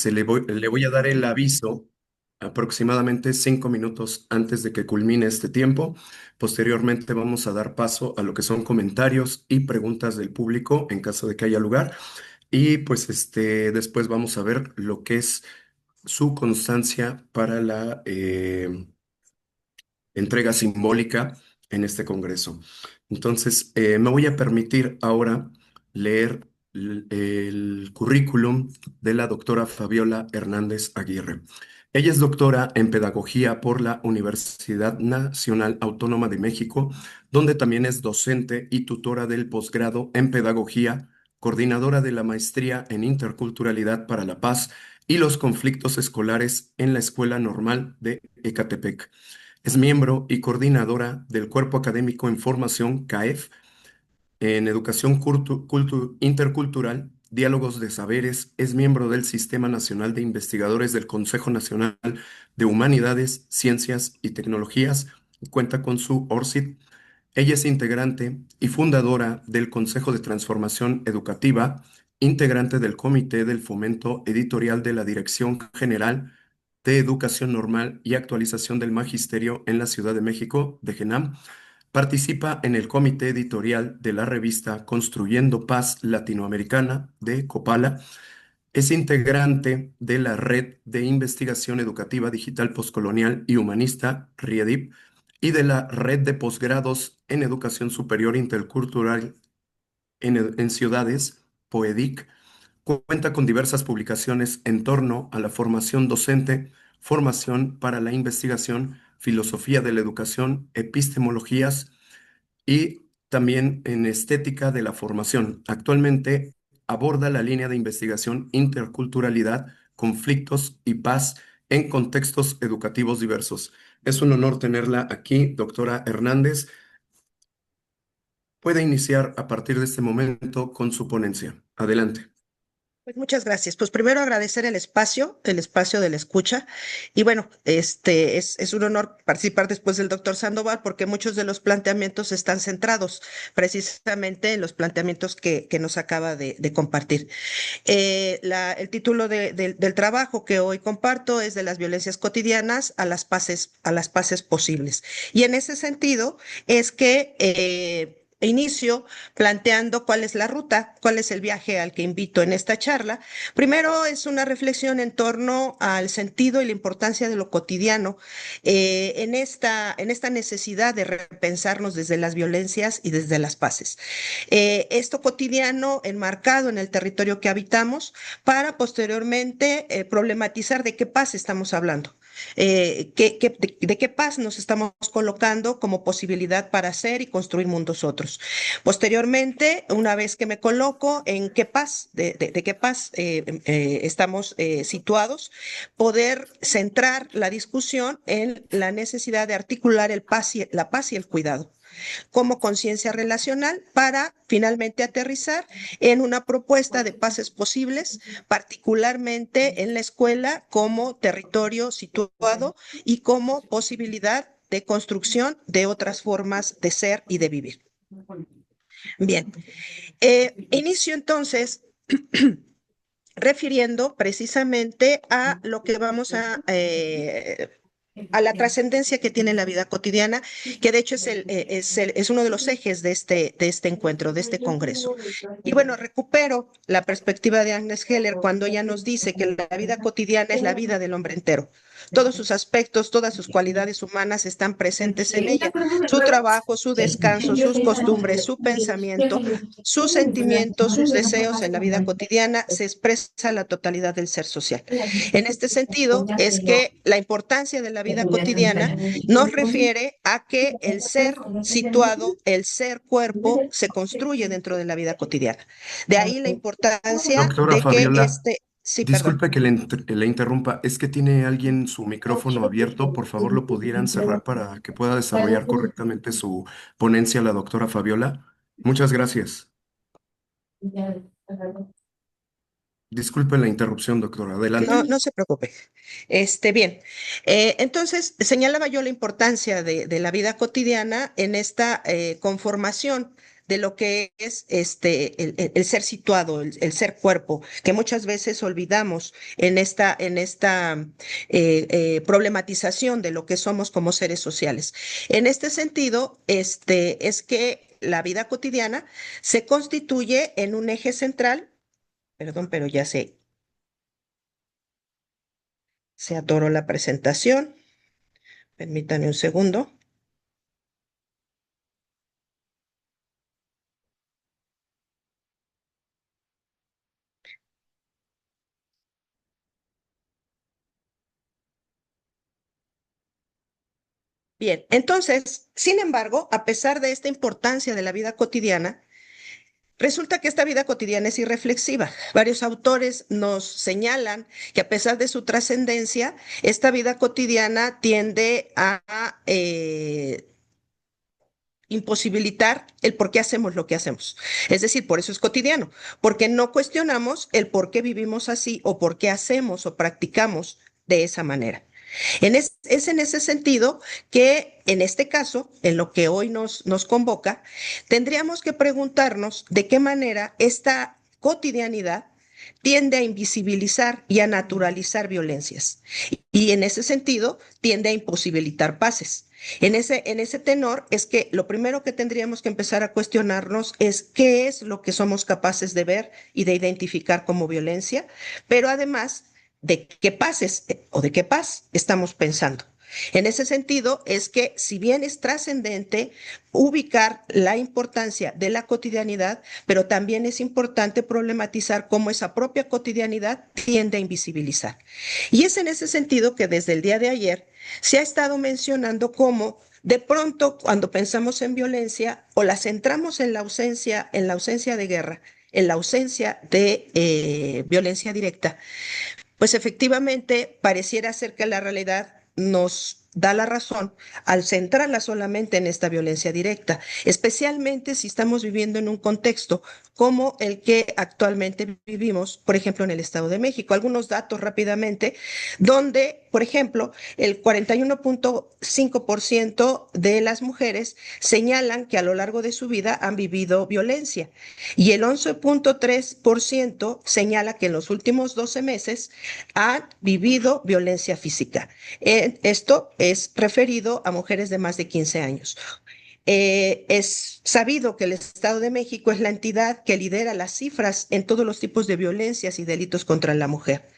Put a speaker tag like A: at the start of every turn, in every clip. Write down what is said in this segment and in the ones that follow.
A: le voy a dar el aviso aproximadamente 5 minutos antes de que culmine este tiempo. Posteriormente vamos a dar paso a lo que son comentarios y preguntas del público en caso de que haya lugar. Y pues después vamos a ver lo que es su constancia para la entrega simbólica en este Congreso. Entonces, me voy a permitir ahora leer el currículum de la doctora Fabiola Hernández Aguirre. Ella es doctora en Pedagogía por la Universidad Nacional Autónoma de México, donde también es docente y tutora del posgrado en Pedagogía, coordinadora de la maestría en Interculturalidad para la Paz y los Conflictos Escolares en la Escuela Normal de Ecatepec. Es miembro y coordinadora del Cuerpo Académico en Formación CAEF en Educación Intercultural, Diálogos de Saberes. Es miembro del Sistema Nacional de Investigadores del Consejo Nacional de Humanidades, Ciencias y Tecnologías. Cuenta con su ORCID. Ella es integrante y fundadora del Consejo de Transformación Educativa, integrante del Comité del Fomento Editorial de la Dirección General de Educación Normal y Actualización del Magisterio en la Ciudad de México, de GENAM. Participa en el comité editorial de la revista Construyendo Paz Latinoamericana de Copala. Es integrante de la Red de Investigación Educativa Digital Postcolonial y Humanista, RIEDIP, y de la Red de Posgrados en Educación Superior Intercultural en Ciudades, POEDIC. Cuenta con diversas publicaciones en torno a la formación docente, formación para la investigación, filosofía de la educación, epistemologías y también en estética de la formación. Actualmente aborda la línea de investigación interculturalidad, conflictos y paz en contextos educativos diversos. Es un honor tenerla aquí, doctora Hernández. Puede iniciar a partir de este momento con su ponencia. Adelante.
B: Pues muchas gracias. Pues primero agradecer el espacio de la escucha. Y bueno, es un honor participar después del doctor Sandoval porque muchos de los planteamientos están centrados precisamente en los planteamientos que nos acaba de compartir. El título del trabajo que hoy comparto es de las violencias cotidianas a las paces posibles. Y en ese sentido es que inicio planteando cuál es la ruta, cuál es el viaje al que invito en esta charla. Primero es una reflexión en torno al sentido y la importancia de lo cotidiano en esta necesidad de repensarnos desde las violencias y desde las paces. Esto cotidiano enmarcado en el territorio que habitamos para posteriormente problematizar de qué paz estamos hablando. De qué paz nos estamos colocando como posibilidad para hacer y construir mundos otros. Posteriormente, una vez que me coloco en qué paz, de qué paz estamos situados, poder centrar la discusión en la necesidad de articular la paz y el cuidado como conciencia relacional para finalmente aterrizar en una propuesta de paces posibles, particularmente en la escuela como territorio situado y como posibilidad de construcción de otras formas de ser y de vivir. Bien, inicio entonces refiriendo precisamente a lo que vamos a la trascendencia que tiene la vida cotidiana, que de hecho es uno de los ejes de este encuentro, de este congreso. Y bueno, recupero la perspectiva de Agnes Heller cuando ella nos dice que la vida cotidiana es la vida del hombre entero. Todos sus aspectos, todas sus cualidades humanas están presentes en ella. Su trabajo, su descanso, sus costumbres, su pensamiento, sus sentimientos, sus deseos en la vida cotidiana se expresa la totalidad del ser social. En este sentido, es que la importancia de la vida cotidiana nos refiere a que el ser situado, el ser cuerpo, se construye dentro de la vida cotidiana. De ahí la importancia
A: Doctora
B: de que
A: Fabiola,
B: sí, perdón.
A: disculpe que le interrumpa. Es que tiene alguien su micrófono abierto. Por favor, lo pudieran cerrar para que pueda desarrollar correctamente su ponencia la doctora Fabiola. Muchas gracias. Disculpe la interrupción, doctora. Adelante.
B: No, no se preocupe. Bien. Entonces, señalaba yo la importancia de la vida cotidiana en esta conformación de lo que es el ser situado, el ser cuerpo, que muchas veces olvidamos en esta problematización de lo que somos como seres sociales. En este sentido, es que la vida cotidiana se constituye en un eje central, perdón, pero ya se atoró la presentación, permítanme un segundo. Bien, entonces, sin embargo, a pesar de esta importancia de la vida cotidiana, resulta que esta vida cotidiana es irreflexiva. Varios autores nos señalan que a pesar de su trascendencia, esta vida cotidiana tiende a imposibilitar el por qué hacemos lo que hacemos. Es decir, por eso es cotidiano, porque no cuestionamos el por qué vivimos así o por qué hacemos o practicamos de esa manera. Es en ese sentido que, en este caso, en lo que hoy nos convoca, tendríamos que preguntarnos de qué manera esta cotidianidad tiende a invisibilizar y a naturalizar violencias. Y en ese sentido, tiende a imposibilitar paces. En ese tenor es que lo primero que tendríamos que empezar a cuestionarnos es qué es lo que somos capaces de ver y de identificar como violencia, pero además de qué pases o de qué paz estamos pensando. En ese sentido, es que si bien es trascendente ubicar la importancia de la cotidianidad, pero también es importante problematizar cómo esa propia cotidianidad tiende a invisibilizar. Y es en ese sentido que desde el día de ayer se ha estado mencionando cómo de pronto cuando pensamos en violencia o la centramos en la ausencia de guerra, en la ausencia de violencia directa, pues efectivamente pareciera ser que la realidad nos da la razón al centrarla solamente en esta violencia directa, especialmente si estamos viviendo en un contexto como el que actualmente vivimos, por ejemplo, en el Estado de México. Algunos datos rápidamente, donde, por ejemplo, el 41.5% de las mujeres señalan que a lo largo de su vida han vivido violencia y el 11.3% señala que en los últimos 12 meses han vivido violencia física. Esto es referido a mujeres de más de 15 años. Es sabido que el Estado de México es la entidad que lidera las cifras en todos los tipos de violencias y delitos contra la mujer.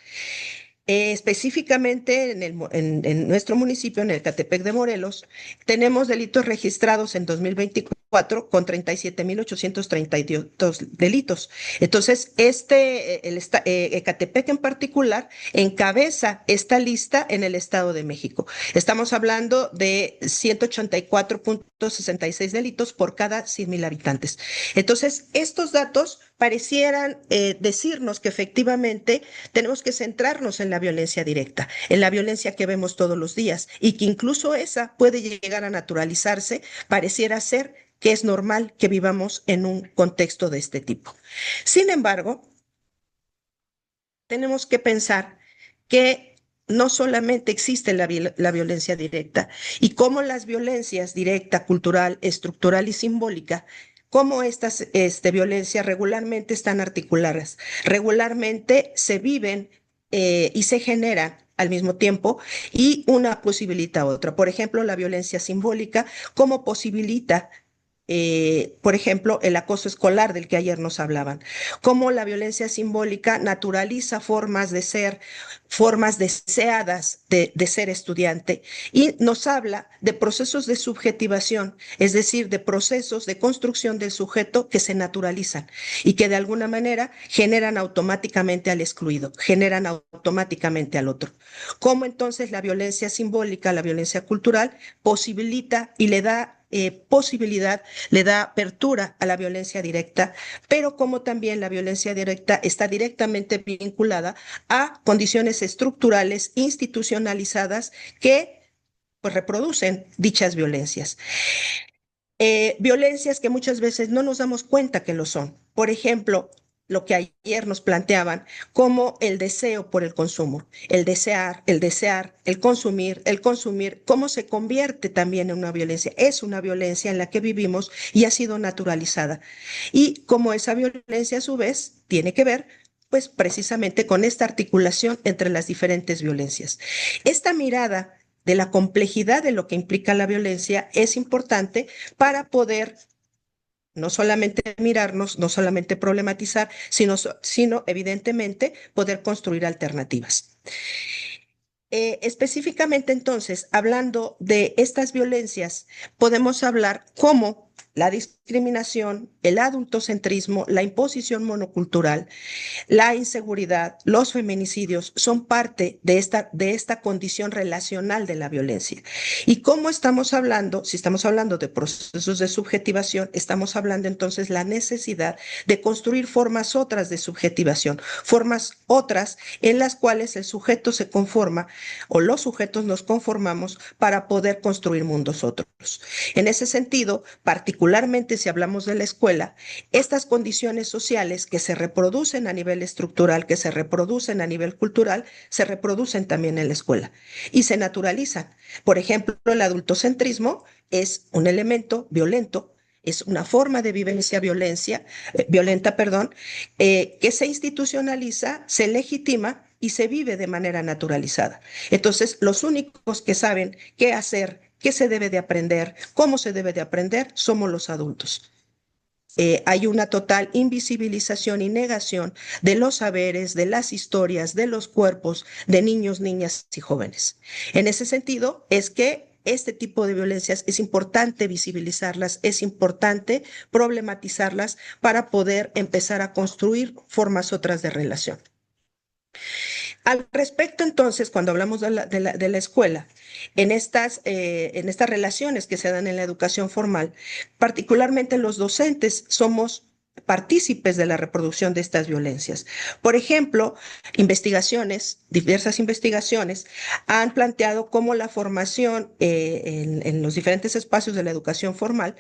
B: Específicamente en nuestro municipio, en el Catepec de Morelos, tenemos delitos registrados en 2024 con 37.832 delitos. Entonces, Ecatepec en particular encabeza esta lista en el Estado de México. Estamos hablando de 184.66 delitos por cada 100,000 habitantes. Entonces, estos datos parecieran decirnos que efectivamente tenemos que centrarnos en la violencia directa, en la violencia que vemos todos los días y que incluso esa puede llegar a naturalizarse, pareciera ser que es normal que vivamos en un contexto de este tipo. Sin embargo, tenemos que pensar que no solamente existe la violencia directa y cómo las violencias directa, cultural, estructural y simbólica, cómo estas violencias regularmente están articuladas, regularmente se viven y se generan al mismo tiempo y una posibilita otra. Por ejemplo, la violencia simbólica, cómo posibilita por ejemplo, el acoso escolar del que ayer nos hablaban, cómo la violencia simbólica naturaliza formas de ser, formas deseadas de ser estudiante y nos habla de procesos de subjetivación, es decir, de procesos de construcción del sujeto que se naturalizan y que de alguna manera generan automáticamente al excluido, generan automáticamente al otro. Cómo entonces la violencia simbólica, la violencia cultural, posibilita y le da posibilidad, le da apertura a la violencia directa, pero como también la violencia directa está directamente vinculada a condiciones estructurales institucionalizadas que pues reproducen dichas violencias. Violencias que muchas veces no nos damos cuenta que lo son. Por ejemplo, lo que ayer nos planteaban como el deseo por el consumo, el desear, el consumir, cómo se convierte también en una violencia. Es una violencia en la que vivimos y ha sido naturalizada. Y como esa violencia a su vez tiene que ver pues precisamente con esta articulación entre las diferentes violencias. Esta mirada de la complejidad de lo que implica la violencia es importante para poder no solamente mirarnos, no solamente problematizar, sino evidentemente poder construir alternativas. Específicamente entonces, hablando de estas violencias, podemos hablar cómo la discriminación, el adultocentrismo, la imposición monocultural, la inseguridad, los feminicidios son parte de esta condición relacional de la violencia. ¿Y cómo estamos hablando? Si estamos hablando de procesos de subjetivación, estamos hablando entonces la necesidad de construir formas otras de subjetivación, formas otras en las cuales el sujeto se conforma o los sujetos nos conformamos para poder construir mundos otros. En ese sentido, particularmente si hablamos de la escuela, estas condiciones sociales que se reproducen a nivel estructural, que se reproducen a nivel cultural, se reproducen también en la escuela y se naturalizan. Por ejemplo, el adultocentrismo es un elemento violento, es una forma de violenta, perdón, que se institucionaliza, se legitima y se vive de manera naturalizada. Entonces, los únicos que saben qué hacer, qué se debe de aprender, cómo se debe de aprender, somos los adultos. Hay una total invisibilización y negación de los saberes, de las historias, de los cuerpos de niños, niñas y jóvenes. En ese sentido, es que este tipo de violencias es importante visibilizarlas, es importante problematizarlas para poder empezar a construir formas otras de relación. Al respecto, entonces, cuando hablamos de la escuela, en estas relaciones que se dan en la educación formal, particularmente los docentes somos partícipes de la reproducción de estas violencias. Por ejemplo, diversas investigaciones han planteado cómo la formación en los diferentes espacios de la educación formal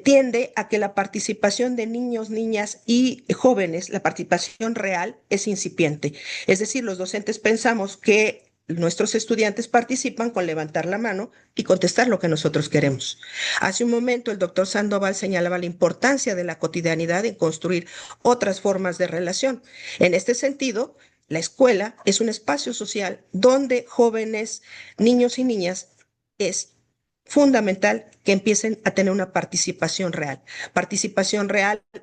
B: tiende a que la participación de niños, niñas y jóvenes, la participación real es incipiente. Es decir, los docentes pensamos que nuestros estudiantes participan con levantar la mano y contestar lo que nosotros queremos. Hace un momento el doctor Sandoval señalaba la importancia de la cotidianidad en construir otras formas de relación. En este sentido, la escuela es un espacio social donde jóvenes, niños y niñas es fundamental que empiecen a tener una participación real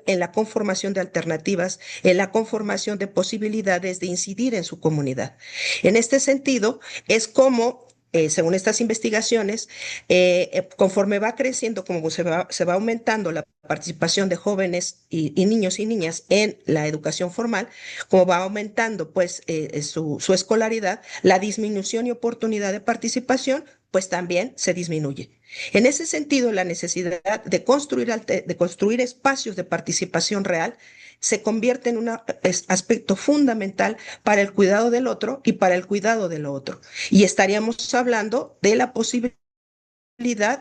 B: en la conformación de alternativas, en la conformación de posibilidades de incidir en su comunidad. En este sentido, es como según estas investigaciones, conforme va creciendo, como se va aumentando la participación de jóvenes y niños y niñas en la educación formal, como va aumentando pues su escolaridad, la disminución y oportunidad de participación pues también se disminuye. En ese sentido, la necesidad de construir espacios de participación real se convierte en un aspecto fundamental para el cuidado del otro y para el cuidado de lo otro. Y estaríamos hablando de la posibilidad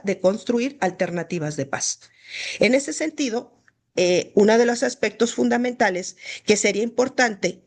B: de construir alternativas de paz. En ese sentido, uno de los aspectos fundamentales que sería importante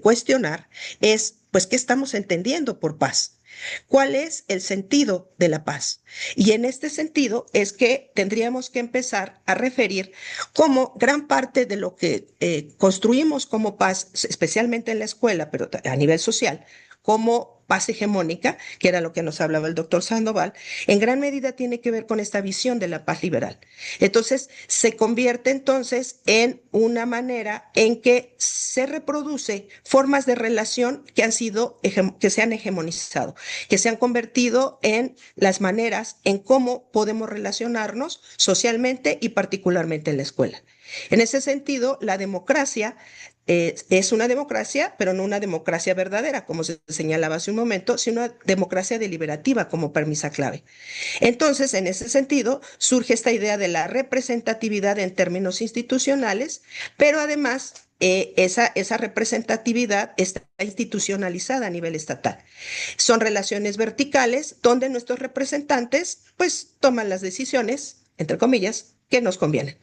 B: cuestionar es, pues, ¿qué estamos entendiendo por paz? ¿Cuál es el sentido de la paz? Y en este sentido es que tendríamos que empezar a referir cómo gran parte de lo que construimos como paz, especialmente en la escuela, pero a nivel social, como paz hegemónica, que era lo que nos hablaba el doctor Sandoval, en gran medida tiene que ver con esta visión de la paz liberal. Entonces, se convierte entonces en una manera en que se reproduce formas de relación que que se han hegemonizado, que se han convertido en las maneras en cómo podemos relacionarnos socialmente y particularmente en la escuela. En ese sentido, la democracia es una democracia, pero no una democracia verdadera, como se señalaba hace un momento, sino una democracia deliberativa como premisa clave. Entonces, en ese sentido, surge esta idea de la representatividad en términos institucionales, pero además esa representatividad está institucionalizada a nivel estatal. Son relaciones verticales donde nuestros representantes pues toman las decisiones, entre comillas, que nos convienen.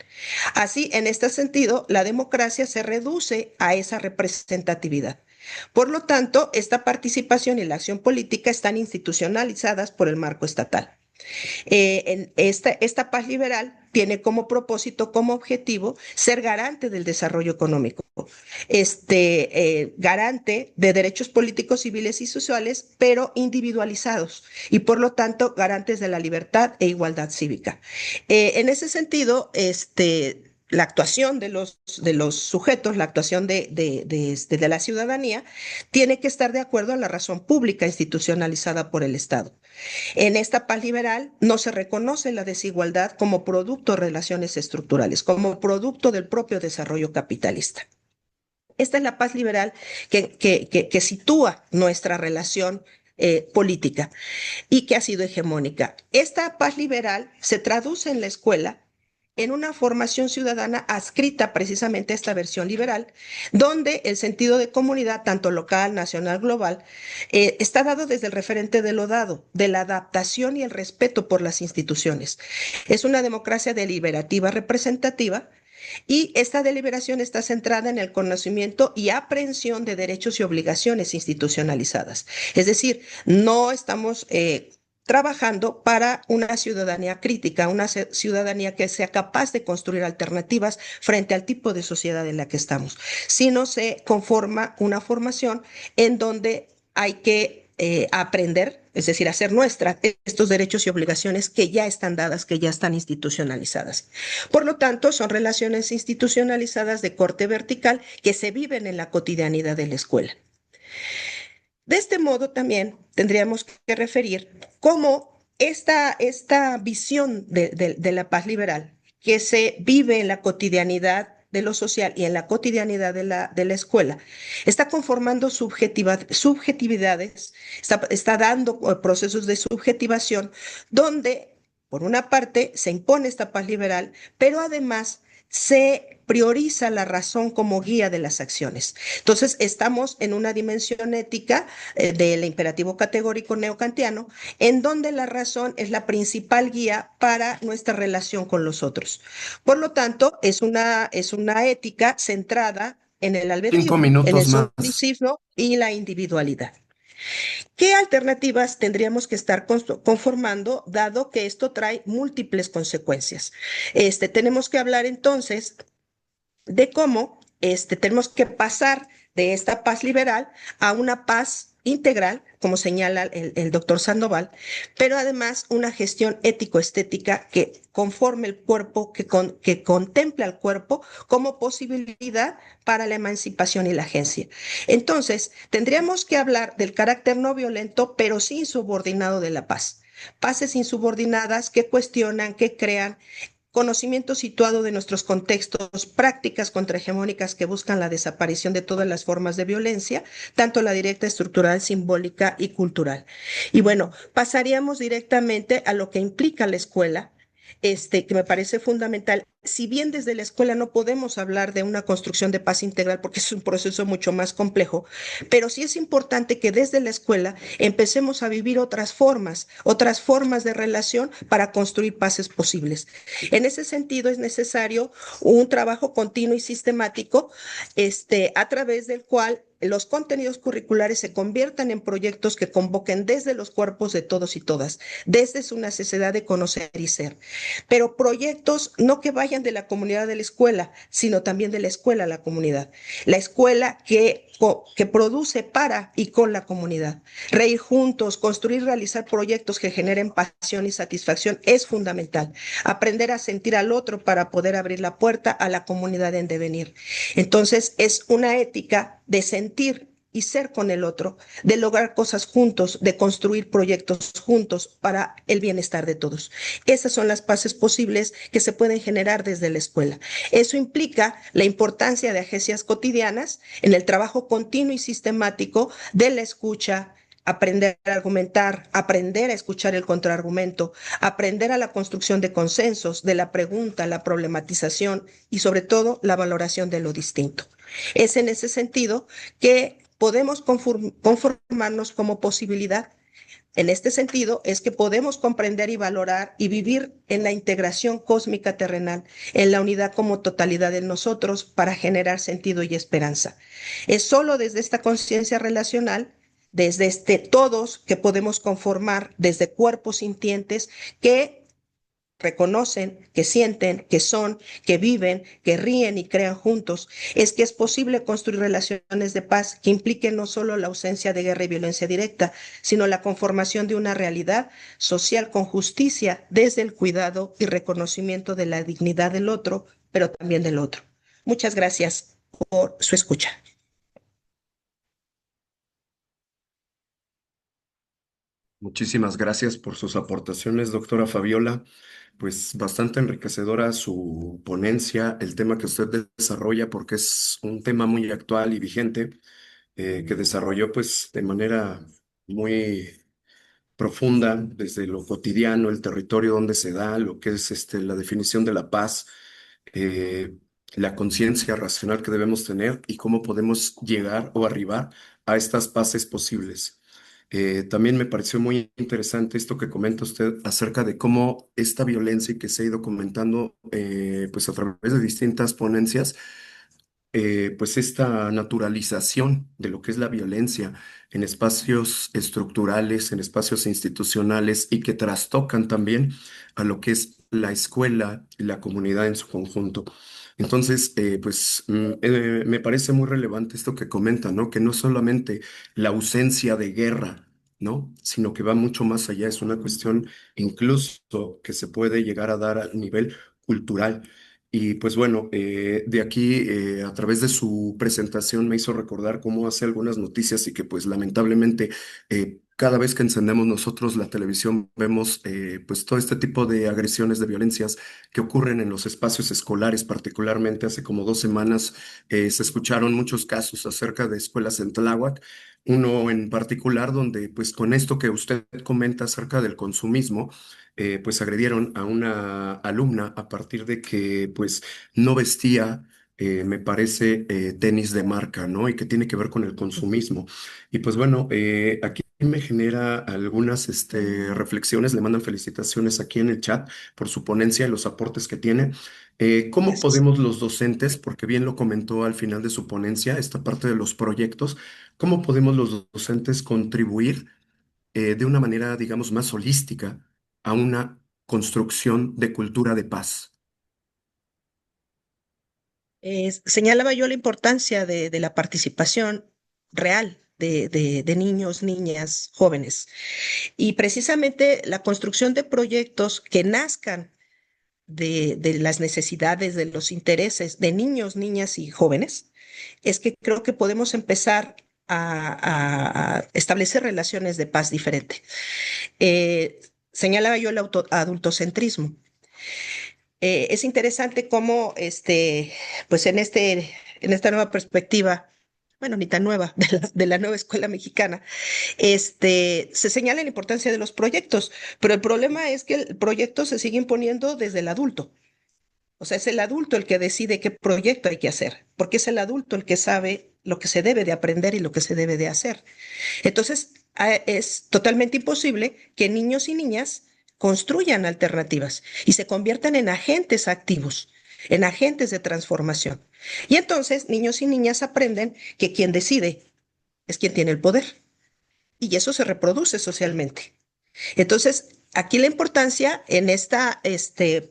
B: Así, en este sentido, la democracia se reduce a esa representatividad. Por lo tanto, esta participación y la acción política están institucionalizadas por el marco estatal. Esta paz liberal tiene como propósito, como objetivo, ser garante del desarrollo económico, garante de derechos políticos, civiles y sociales, pero individualizados y por lo tanto garantes de la libertad e igualdad cívica. En ese sentido, la actuación de los sujetos, la actuación de la ciudadanía, tiene que estar de acuerdo a la razón pública institucionalizada por el Estado. En esta paz liberal no se reconoce la desigualdad como producto de relaciones estructurales, como producto del propio desarrollo capitalista. Esta es la paz liberal que sitúa nuestra relación política y que ha sido hegemónica. Esta paz liberal se traduce en la escuela en una formación ciudadana adscrita precisamente a esta versión liberal, donde el sentido de comunidad, tanto local, nacional, global, está dado desde el referente de lo dado, de la adaptación y el respeto por las instituciones. Es una democracia deliberativa representativa y esta deliberación está centrada en el conocimiento y aprehensión de derechos y obligaciones institucionalizadas. Es decir, no estamos trabajando para una ciudadanía crítica, una ciudadanía que sea capaz de construir alternativas frente al tipo de sociedad en la que estamos, sino se conforma una formación en donde hay que aprender, es decir, hacer nuestras estos derechos y obligaciones que ya están dadas, que ya están institucionalizadas. Por lo tanto, son relaciones institucionalizadas de corte vertical que se viven en la cotidianidad de la escuela. De este modo, también tendríamos que referir cómo esta visión de la paz liberal que se vive en la cotidianidad de lo social y en la cotidianidad de la escuela, está conformando subjetividades, está dando procesos de subjetivación donde, por una parte, se impone esta paz liberal, pero además se prioriza la razón como guía de las acciones. Entonces, estamos en una dimensión ética del imperativo categórico neocantiano, en donde la razón es la principal guía para nuestra relación con los otros. Por lo tanto, es una ética centrada en el
A: Cinco
B: albedrío, en el
A: minutos más.
B: subjetivismo y la individualidad. ¿Qué alternativas tendríamos que estar conformando, dado que esto trae múltiples consecuencias? Tenemos que hablar entonces de cómo tenemos que pasar de esta paz liberal a una paz integral, como señala el doctor Sandoval, pero además una gestión ético-estética que conforme el cuerpo, que contempla al cuerpo como posibilidad para la emancipación y la agencia. Entonces, tendríamos que hablar del carácter no violento, pero sí insubordinado de la paz. Paces insubordinadas que cuestionan, que crean conocimiento situado de nuestros contextos, prácticas contrahegemónicas que buscan la desaparición de todas las formas de violencia, tanto la directa, estructural, simbólica y cultural. Y bueno, pasaríamos directamente a lo que implica la escuela, que me parece fundamental. Si bien desde la escuela no podemos hablar de una construcción de paz integral porque es un proceso mucho más complejo, pero sí es importante que desde la escuela empecemos a vivir otras formas de relación para construir paces posibles. En ese sentido es necesario un trabajo continuo y sistemático, a través del cual los contenidos curriculares se conviertan en proyectos que convoquen desde los cuerpos de todos y todas, desde su necesidad de conocer y ser. Pero proyectos no que vayan de la comunidad de la escuela, sino también de la escuela a la comunidad. La escuela que produce para y con la comunidad. Reír juntos, construir, realizar proyectos que generen pasión y satisfacción es fundamental. Aprender a sentir al otro para poder abrir la puerta a la comunidad en devenir. Entonces, es una ética de sentir y ser con el otro, de lograr cosas juntos, de construir proyectos juntos para el bienestar de todos. Esas son las paces posibles que se pueden generar desde la escuela. Eso implica la importancia de agencias cotidianas en el trabajo continuo y sistemático de la escucha, aprender a argumentar, aprender a escuchar el contraargumento, aprender a la construcción de consensos, de la pregunta, la problematización y sobre todo la valoración de lo distinto. Es en ese sentido que podemos conformarnos como posibilidad En este sentido, es que podemos comprender y valorar y vivir en la integración cósmica terrenal, en la unidad como totalidad de nosotros para generar sentido y esperanza. Es solo desde esta conciencia relacional, desde este todos que podemos conformar, desde cuerpos sintientes que reconocen, que sienten, que son, que viven, que ríen y crean juntos, es que es posible construir relaciones de paz que impliquen no solo la ausencia de guerra y violencia directa, sino la conformación de una realidad social con justicia desde el cuidado y reconocimiento de la dignidad del otro, pero también del otro. Muchas gracias por su escucha.
A: Muchísimas gracias por sus aportaciones, doctora Fabiola. Pues bastante enriquecedora su ponencia, el tema que usted desarrolla, porque es un tema muy actual y vigente, que desarrolló pues de manera muy profunda desde lo cotidiano, el territorio donde se da, lo que es la definición de la paz, eh, la conciencia racional que debemos tener y cómo podemos llegar o arribar a estas paces posibles. También me pareció muy interesante esto que comenta usted acerca de cómo esta violencia que se ha ido comentando pues a través de distintas ponencias, pues esta naturalización de lo que es la violencia en espacios estructurales, en espacios institucionales y que trastocan también a lo que es la escuela y la comunidad en su conjunto. Entonces, me parece muy relevante esto que comenta, ¿no? Que no solamente la ausencia de guerra, ¿no? Sino que va mucho más allá, es una cuestión incluso que se puede llegar a dar a nivel cultural. Y pues bueno, de aquí a través de su presentación me hizo recordar cómo hace algunas noticias y que pues lamentablemente cada vez que encendemos nosotros la televisión vemos pues todo este tipo de agresiones, de violencias que ocurren en los espacios escolares, particularmente hace como 2 semanas se escucharon muchos casos acerca de escuelas en Tláhuac, uno en particular donde pues con esto que usted comenta acerca del consumismo, pues agredieron a una alumna a partir de que pues no vestía, me parece, tenis de marca, ¿no? Y que tiene que ver con el consumismo. Y pues bueno, aquí me genera algunas reflexiones, le mandan felicitaciones aquí en el chat por su ponencia y los aportes que tiene. ¿Cómo
B: Gracias.
A: podemos los docentes, porque bien lo comentó al final de su ponencia, esta parte de los proyectos, cómo podemos los docentes contribuir de una manera, digamos, más holística a una construcción de cultura de paz?
B: Señalaba yo la importancia de la participación real de niños, niñas, jóvenes. Y precisamente la construcción de proyectos que nazcan de las necesidades, de los intereses de niños, niñas y jóvenes, es que creo que podemos empezar a establecer relaciones de paz diferente. Señalaba yo el adultocentrismo. Es interesante cómo, pues en esta nueva perspectiva, bueno, ni tan nueva, de la nueva escuela mexicana, se señala la importancia de los proyectos, pero el problema es que el proyecto se sigue imponiendo desde el adulto. O sea, es el adulto el que decide qué proyecto hay que hacer, porque es el adulto el que sabe lo que se debe de aprender y lo que se debe de hacer. Entonces, es totalmente imposible que niños y niñas construyan alternativas y se conviertan en agentes activos, en agentes de transformación. Y entonces, niños y niñas aprenden que quien decide es quien tiene el poder y eso se reproduce socialmente. Entonces, aquí la importancia en esta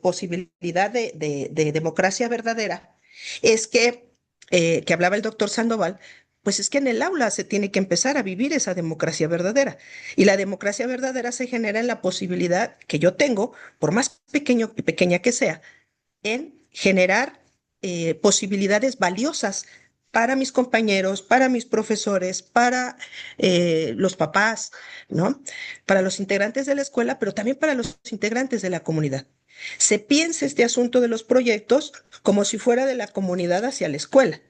B: posibilidad de democracia verdadera es que hablaba el doctor Sandoval, pues es que en el aula se tiene que empezar a vivir esa democracia verdadera. Y la democracia verdadera se genera en la posibilidad que yo tengo, por más pequeño y pequeña que sea, en generar posibilidades valiosas para mis compañeros, para mis profesores, para los papás, ¿no? Para los integrantes de la escuela, pero también para los integrantes de la comunidad. Se piensa este asunto de los proyectos como si fuera de la comunidad hacia la escuela,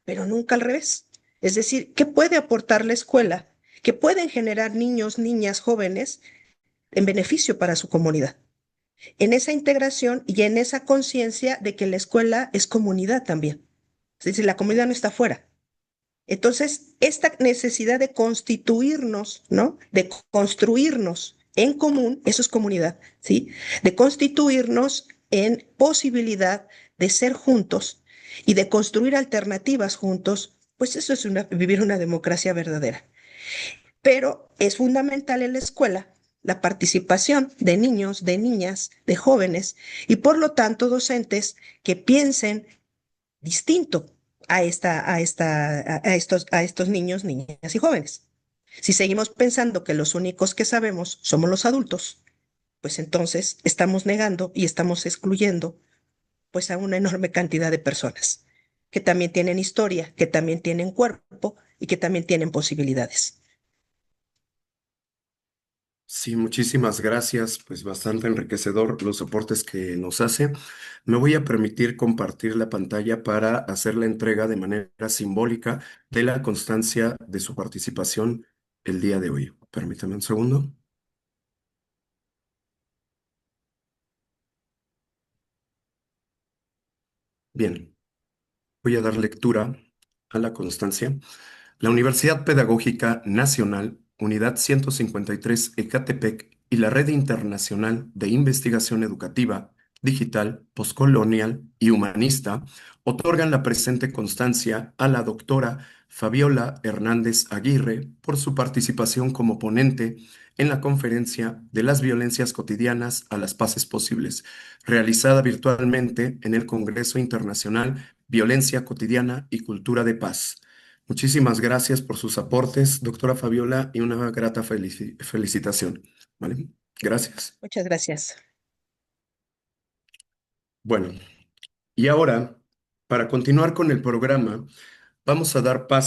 B: pero nunca al revés. Es decir, ¿qué puede aportar la escuela? ¿Qué pueden generar niños, niñas, jóvenes en beneficio para su comunidad? En esa integración y en esa conciencia de que la escuela es comunidad también. Es decir, la comunidad no está fuera, Entonces, esta necesidad de constituirnos, ¿no? De construirnos en común, eso es comunidad, ¿sí? De constituirnos en posibilidad de ser juntos y de construir alternativas juntos, pues eso es vivir una democracia verdadera. Pero es fundamental en la escuela la participación de niños, de niñas, de jóvenes y por lo tanto docentes que piensen distinto a estos niños, niñas y jóvenes. Si seguimos pensando que los únicos que sabemos somos los adultos, pues entonces estamos negando y estamos excluyendo pues a una enorme cantidad de personas que también tienen historia, que también tienen cuerpo y que también tienen posibilidades.
A: Sí, muchísimas gracias, pues bastante enriquecedor los soportes que nos hace. Me voy a permitir compartir la pantalla para hacer la entrega de manera simbólica de la constancia de su participación el día de hoy. Permítame un segundo. Bien, voy a dar lectura a la constancia. La Universidad Pedagógica Nacional, Unidad 153 Ecatepec y la Red Internacional de Investigación Educativa, Digital, Postcolonial y Humanista otorgan la presente constancia a la doctora Fabiola Hernández Aguirre por su participación como ponente en la conferencia de las violencias cotidianas a las paces posibles, realizada virtualmente en el Congreso Internacional Violencia Cotidiana y Cultura de Paz. Muchísimas gracias por sus aportes, doctora Fabiola, y una grata felicitación. ¿Vale? Gracias.
B: Muchas gracias.
A: Bueno, y ahora, para continuar con el programa, vamos a dar paso